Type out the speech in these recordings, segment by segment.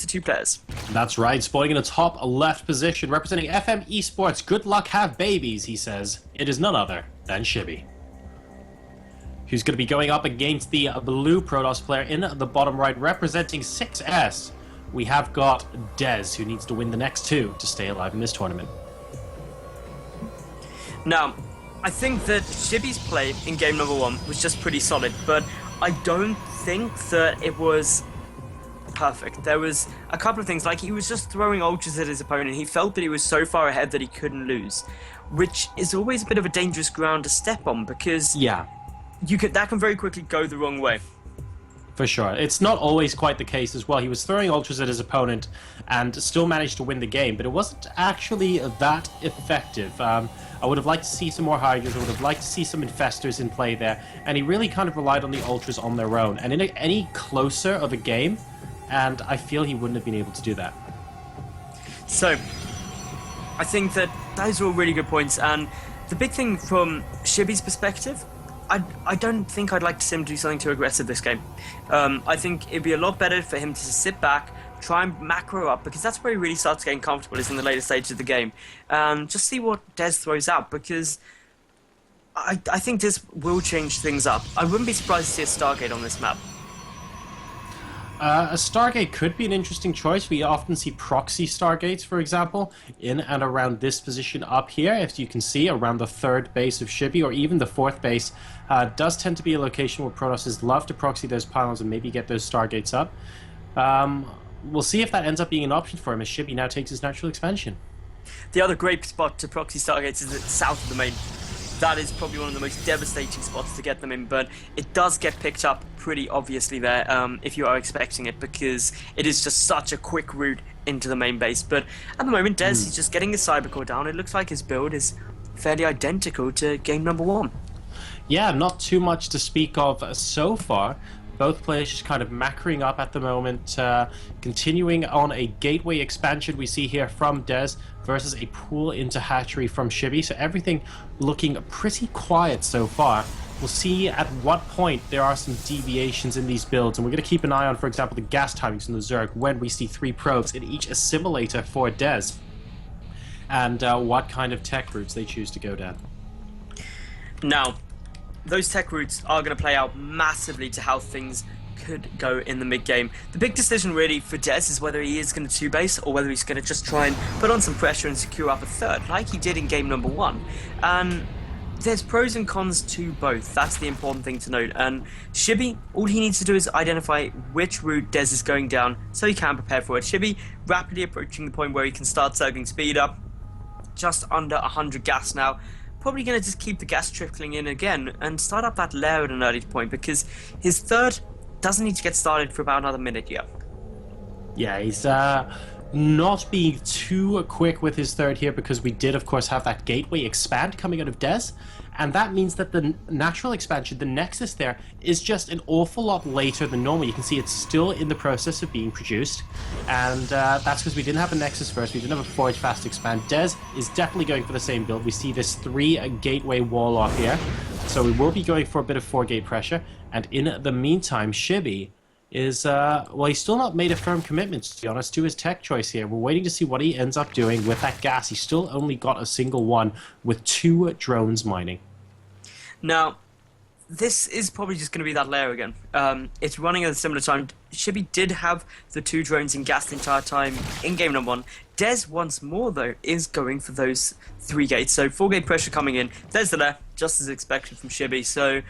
to 2 players. That's right, spawning in a top left position, representing FM Esports. Good luck, have babies, he says. It is none other than Shibby, who's going to be going up against the blue Protoss player in the bottom right, representing 6S. We have got Dez, who needs to win the next 2 to stay alive in this tournament. Now, I think that Shibby's play in game number 1 was just pretty solid, but I don't think that it was perfect. There was a couple of things, like he was just throwing ultras at his opponent. He felt that he was so far ahead that he couldn't lose, which is always a bit of a dangerous ground to step on, because that can very quickly go the wrong way. For sure. It's not always quite the case as well. He was throwing ultras at his opponent and still managed to win the game, but it wasn't actually that effective. I would have liked to see some more Hydras, I would have liked to see some Infestors in play there, and he really kind of relied on the ultras on their own. And in any closer of a game, and I feel he wouldn't have been able to do that. So, I think that those are all really good points, and the big thing from Shibby's perspective, I don't think I'd like to see him do something too aggressive this game. I think it'd be a lot better for him to sit back, try and macro up, because that's where he really starts getting comfortable, is in the later stages of the game. Just see what Dez throws out, because I think this will change things up. I wouldn't be surprised to see a Stargate on this map. A Stargate could be an interesting choice. We often see proxy Stargates, for example, in and around this position up here. If you can see, around the 3rd base of Shibby, or even the 4th base, does tend to be a location where Protosses love to proxy those pylons and maybe get those Stargates up. We'll see if that ends up being an option for him as Shibby now takes his natural expansion. The other great spot to proxy Stargates is south of the main. That is probably one of the most devastating spots to get them in, but it does get picked up pretty obviously there if you are expecting it, because it is just such a quick route into the main base. But at the moment, Dez is just getting his Cybercore down. It looks like his build is fairly identical to game number 1. Yeah, not too much to speak of so far. Both players just kind of macroing up at the moment, continuing on a gateway expansion we see here from Dez versus a pull into hatchery from Shibby. So everything looking pretty quiet so far. We'll see at what point there are some deviations in these builds, and we're going to keep an eye on, for example, the gas timings in the Zerg when we see 3 probes in each assimilator for Dez, and what kind of tech routes they choose to go down. Now, those tech routes are going to play out massively to how things could go in the mid-game. The big decision really for Dez is whether he is going to 2-base or whether he's going to just try and put on some pressure and secure up a 3rd, like he did in game number 1. And there's pros and cons to both. That's the important thing to note. And Shibby, all he needs to do is identify which route Dez is going down so he can prepare for it. Shibby rapidly approaching the point where he can start circling speed up, just under 100 gas now. Probably going to just keep the gas trickling in again and start up that lair at an early point, because his 3rd doesn't need to get started for about another minute yet. Yeah, he's not being too quick with his 3rd here, because we did, of course, have that gateway expand coming out of Dez, and that means that the natural expansion, the Nexus there, is just an awful lot later than normal. You can see it's still in the process of being produced, and that's because we didn't have a Nexus first, we didn't have a Forge Fast Expand. Dez is definitely going for the same build. We see this 3 gateway wall off here, so we will be going for a bit of 4-gate pressure, and in the meantime, Shibby is, well, he's still not made a firm commitment, to be honest, to his tech choice here. We're waiting to see what he ends up doing with that gas. He's still only got a single one with 2 drones mining. Now, this is probably just going to be that layer again. It's running at a similar time. Shibby did have the 2 drones in gas the entire time in game number 1. Dez, once more, though, is going for those 3 gates. So 4-gate pressure coming in. There's the layer, just as expected from Shibby. So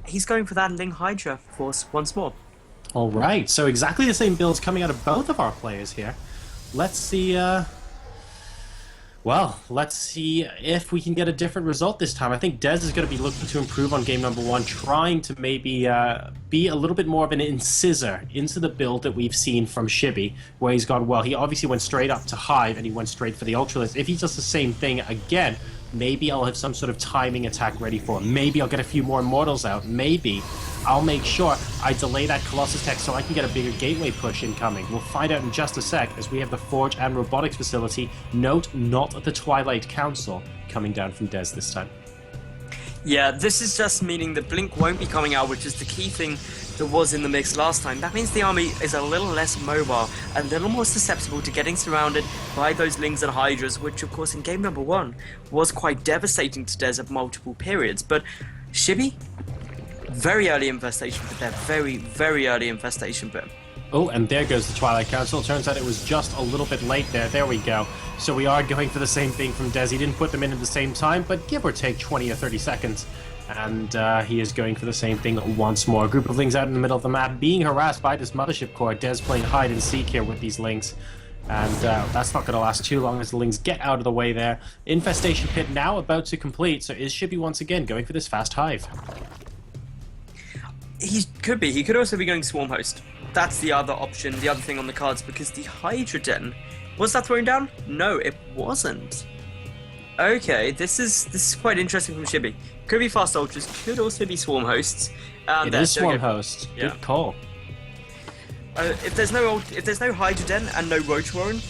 he's going for that Ling Hydra force once more. All right, so exactly the same builds coming out of both of our players here. Let's see, well, let's see if we can get a different result this time. I think Dez is going to be looking to improve on game number 1, trying to maybe be a little bit more of an incisor into the build that we've seen from Shibby, where he's gone, well, he obviously went straight up to Hive, and he went straight for the Ultralisk. If he does the same thing again, maybe I'll have some sort of timing attack ready for him. Maybe I'll get a few more Immortals out. Maybe I'll make sure I delay that Colossus tech so I can get a bigger gateway push incoming. We'll find out in just a sec, as we have the Forge and Robotics facility. Note, not the Twilight Council coming down from Dez this time. Yeah, this is just meaning the blink won't be coming out, which is the key thing that was in the mix last time. That means the army is a little less mobile, a little more susceptible to getting surrounded by those Lings and Hydras, which of course in game number 1 was quite devastating to Dez at multiple periods. But Shibby, very early infestation bit there, very, very early infestation bit. Oh, and there goes the Twilight Council. Turns out it was just a little bit late there. There we go. So we are going for the same thing from Dez. He didn't put them in at the same time, but give or take 20 or 30 seconds. And he is going for the same thing once more. A group of Lings out in the middle of the map being harassed by this Mothership Core. Dez playing hide and seek here with these Lings. And that's not going to last too long as the Lings get out of the way there. Infestation pit now about to complete. So is Shibby once again going for this fast hive? He could be. He could also be going Swarm Host. That's the other option, the other thing on the cards, because the Hydra Den, was that thrown down? No, it wasn't. Okay, this is quite interesting from Shibby. Could be fast ultras, could also be Swarm Hosts. It is Swarm Host. Yeah. Good call. If there's no Hydra Den and no Roach Warren,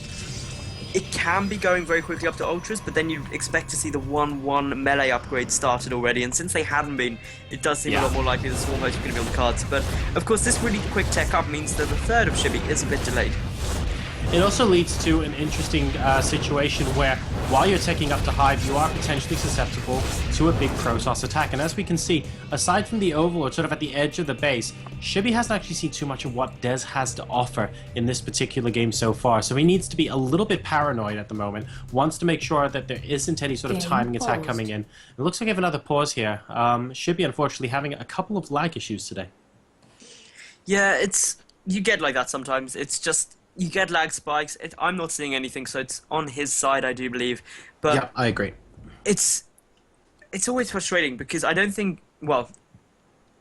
it can be going very quickly up to ultras, but then you'd expect to see the 1-1 melee upgrade started already, and since they hadn't been, it does seem a lot more likely the Swarm Host are going to be on the cards. But of course, this really quick tech up means that the third of Shibby is a bit delayed. It also leads to an interesting situation where, while you're taking up the hive, you are potentially susceptible to a big Protoss attack. And as we can see, aside from the Overlord sort of at the edge of the base, Shibby hasn't actually seen too much of what Dez has to offer in this particular game so far. So he needs to be a little bit paranoid at the moment, wants to make sure that there isn't any sort of timing attack coming in. It looks like we have another pause here. Shibby, unfortunately, having a couple of lag issues today. Yeah, you get like that sometimes. It's just... You get lag spikes. I'm not seeing anything, so it's on his side, I do believe. But yeah, I agree. It's always frustrating because I don't think... Well,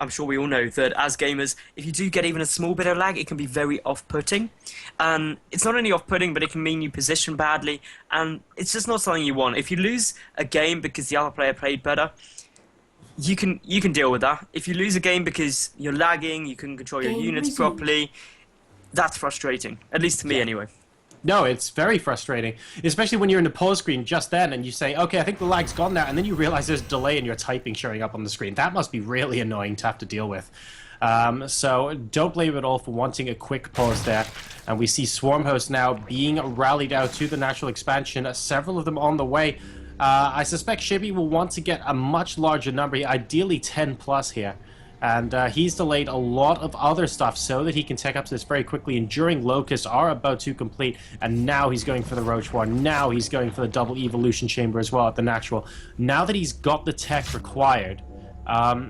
I'm sure we all know that as gamers, if you do get even a small bit of lag, it can be very off-putting. And it's not only off-putting, but it can mean you position badly, and it's just not something you want. If you lose a game because the other player played better, you can deal with that. If you lose a game because you're lagging, you couldn't control your units properly... That's frustrating, at least to me anyway. No, it's very frustrating, especially when you're in the pause screen just then and you say, okay, I think the lag's gone now, and then you realize there's a delay in your typing showing up on the screen. That must be really annoying to have to deal with. So don't blame it all for wanting a quick pause there. And we see Swarm Host now being rallied out to the natural expansion, several of them on the way. I suspect Shibby will want to get a much larger number, ideally 10 plus here. And he's delayed a lot of other stuff so that he can tech up to this very quickly. Enduring Locusts are about to complete, and now he's going for the Roach War. Now he's going for the double evolution chamber as well at the natural. Now that he's got the tech required,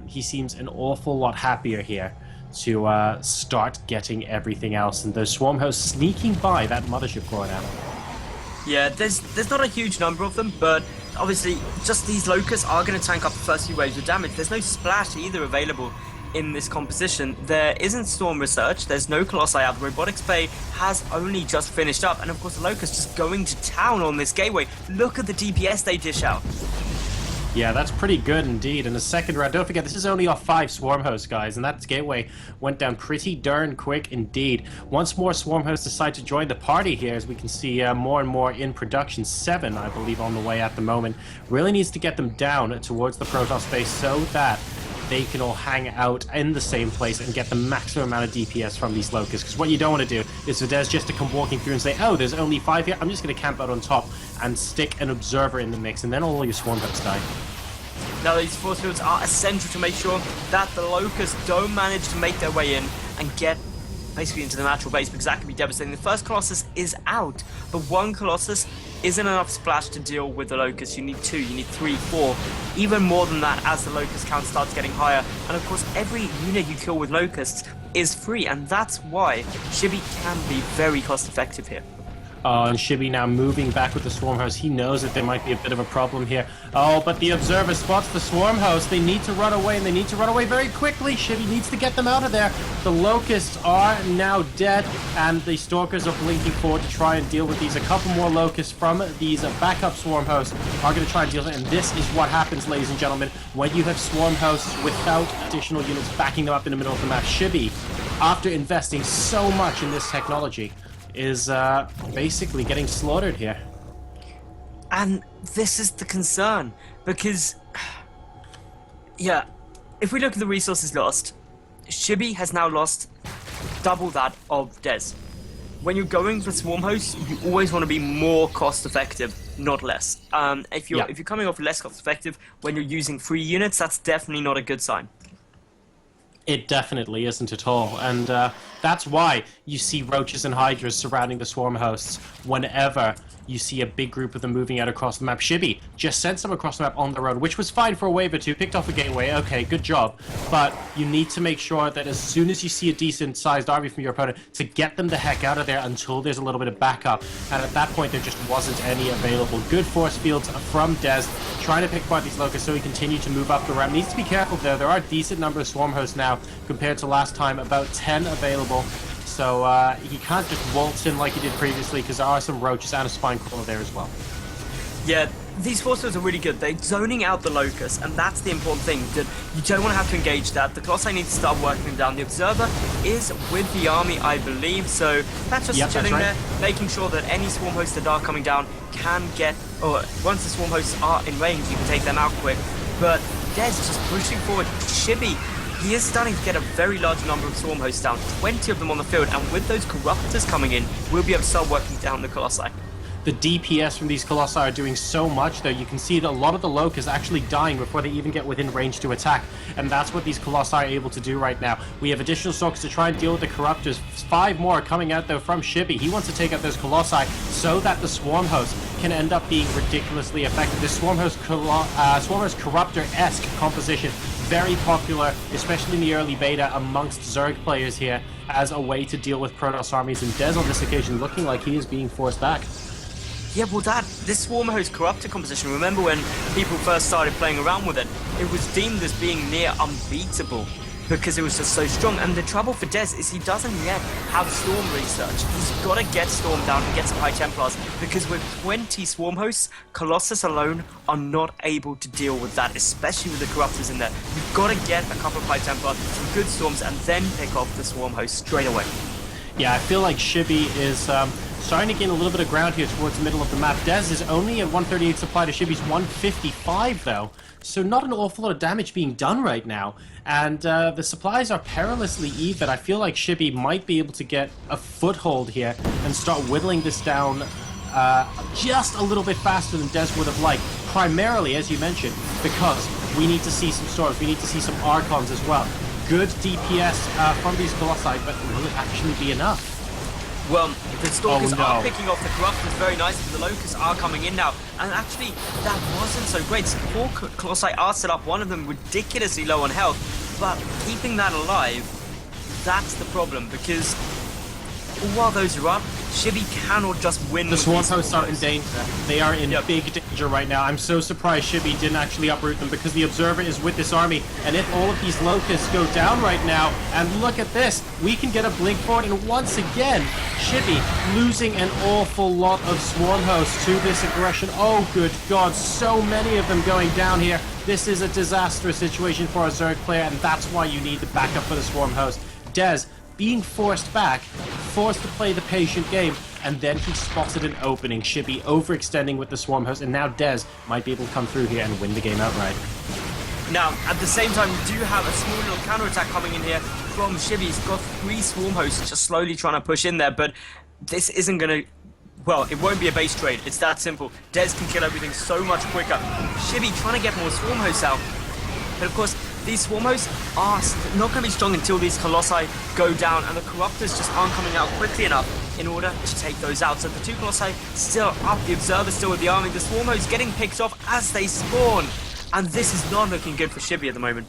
he seems an awful lot happier here to start getting everything else. And those Swarm Hosts sneaking by that Mothership Core now. Yeah, there's not a huge number of them, but obviously just these Locusts are going to tank up the first few waves of damage. There's no Splash either available in this composition. There isn't Storm Research, there's no Colossi out. The Robotics Bay has only just finished up, and of course the Locusts just going to town on this gateway. Look at the DPS they dish out. Yeah, that's pretty good indeed. In the second round, don't forget, this is only off 5 Swarm Hosts, guys, and that gateway went down pretty darn quick indeed. Once more Swarm Hosts decide to join the party here, as we can see more and more in production. 7, I believe, on the way at the moment. Really needs to get them down towards the Protoss base so that they can all hang out in the same place and get the maximum amount of DPS from these Locusts. Because what you don't want to do is for Dez just to come walking through and say, oh, there's only 5 here, I'm just going to camp out on top and stick an Observer in the mix, and then all your Swarm Hosts die. Now these force fields are essential to make sure that the Locusts don't manage to make their way in and get basically into the natural base, because that can be devastating. The first Colossus is out, but 1 Colossus isn't enough splash to deal with the Locusts. You need 2, you need 3, 4, even more than that as the Locust count starts getting higher. And of course every unit you kill with Locusts is free, and that's why Shibby can be very cost effective here. And Shibby now moving back with the Swarm Host. He knows that there might be a bit of a problem here. Oh, but the Observer spots the Swarm Host. They need to run away, and they need to run away very quickly. Shibby needs to get them out of there. The Locusts are now dead, and the Stalkers are blinking forward to try and deal with these. A couple more Locusts from these backup Swarm Hosts are going to try and deal with it. And this is what happens, ladies and gentlemen, when you have Swarm Hosts without additional units backing them up in the middle of the map. Shibby, after investing so much in this technology, is basically getting slaughtered here. And this is the concern, because Yeah, if we look at the resources lost, Shibby has now lost double that of Dez. When you're going for swarm hosts, you always want to be more cost effective, not less. If you're coming off less cost effective when you're using free units, that's definitely not a good sign. It definitely isn't at all, and that's why you see roaches and hydras surrounding the swarm hosts whenever you see a big group of them moving out across the map. Shibby just sent some across the map on the road, which was fine for a wave or two, picked off a gateway, okay, good job, but you need to make sure that as soon as you see a decent-sized army from your opponent, to get them the heck out of there until there's a little bit of backup, and at that point there just wasn't any available. Good force fields from Dez, trying to pick apart these locusts so he continued to move up the ramp. Needs to be careful there. There are a decent number of swarm hosts now compared to last time, about 10 available. So he can't just waltz in like he did previously because there are some roaches and a spine crawler there as well. Yeah, these forces are really good. They're zoning out the locust, and that's the important thing, that you don't want to have to engage that. The Colossi need to start working them down. The Observer is with the army, I believe, so that's just chilling there, making sure that any swarm hosts that are coming down can get, or once the swarm hosts are in range, you can take them out quick. But Dez just pushing forward. Shibby, he is starting to get a very large number of swarm hosts down, 20 of them on the field, and with those corruptors coming in, we'll be able to start working down the Colossi. The DPS from these Colossi are doing so much, though. You can see that a lot of the locusts actually dying before they even get within range to attack, and that's what these Colossi are able to do right now. We have additional stalkers to try and deal with the Corruptors. 5 more coming out, though, from Shibby. He wants to take out those Colossi so that the Swarm Host can end up being ridiculously effective. This Swarm Host Corruptor-esque composition, very popular, especially in the early beta amongst Zerg players here, as a way to deal with Protoss armies, and Dez on this occasion looking like he is being forced back. Yeah, well, this Swarm Host Corruptor composition, remember when people first started playing around with it, it was deemed as being near unbeatable because it was just so strong. And the trouble for Dez is he doesn't yet have Storm research. He's got to get Storm down and get some High Templars, because with 20 Swarm Hosts, Colossus alone are not able to deal with that, especially with the Corruptors in there. You've got to get a couple of High Templars, some good Storms, and then pick off the Swarm Host straight away. Yeah, I feel like Shibby is starting to gain a little bit of ground here towards the middle of the map. Dez is only at 138 supply to Shibby's 155, though. So not an awful lot of damage being done right now. And the supplies are perilously even. I feel like Shibby might be able to get a foothold here and start whittling this down just a little bit faster than Dez would have liked. Primarily, as you mentioned, because we need to see some storms. We need to see some Archons as well. Good DPS from these Colossi, but will it actually be enough? Well, the Stalkers are picking off the Corruptors very nicely. The Locusts are coming in now. And actually, that wasn't so great. 4 Colossi are set up, one of them ridiculously low on health. But keeping that alive, that's the problem, because while those are up, Shibby cannot just win. The Swarm Hosts are in danger. They are in big danger right now. I'm so surprised Shibby didn't actually uproot them, because the Observer is with this army, and if all of these Locusts go down right now, and look at this, we can get a blink forward, and once again, Shibby losing an awful lot of Swarm Hosts to this aggression. Oh good god, so many of them going down here. This is a disastrous situation for a Zerg player, and that's why you need the backup for the Swarm Host. Dez being forced back, forced to play the patient game, and then he spotted an opening. Shibby overextending with the Swarm Host, and now Dez might be able to come through here and win the game outright. Now, at the same time, we do have a small little counterattack coming in here from Shibby. He's got 3 Swarm Hosts just slowly trying to push in there, but this isn't going to... Well, it won't be a base trade. It's that simple. Dez can kill everything so much quicker. Shibby trying to get more Swarm Hosts out. But of course, these Swarm Hosts are not going to be strong until these Colossi go down, and the Corruptors just aren't coming out quickly enough in order to take those out. So the 2 Colossi still up, the Observer still with the army, the Swarm Hosts getting picked off as they spawn. And this is not looking good for Shibby at the moment.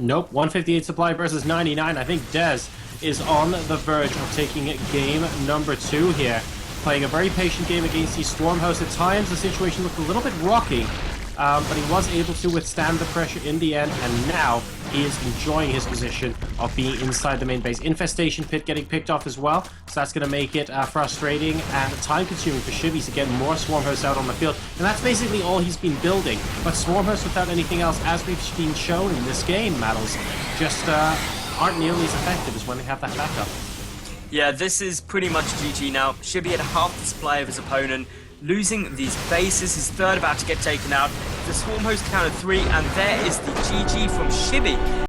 Nope, 158 supply versus 99. I think Dez is on the verge of taking game number 2 here. Playing a very patient game against these Swarm Hosts. At times, the situation looked a little bit rocky, but he was able to withstand the pressure in the end, and now he is enjoying his position of being inside the main base. Infestation Pit getting picked off as well, so that's going to make it frustrating and time-consuming for Shibby to get more Swarm Hosts out on the field, and that's basically all he's been building. But Swarm Hosts without anything else, as we've been shown in this game, Mattles, just aren't nearly as effective as when they have that backup. Yeah, this is pretty much GG now. Shibby had half the supply of his opponent. losing these bases. His third about to get taken out. The Swarm Host counted 3, and there is the GG from Shibby.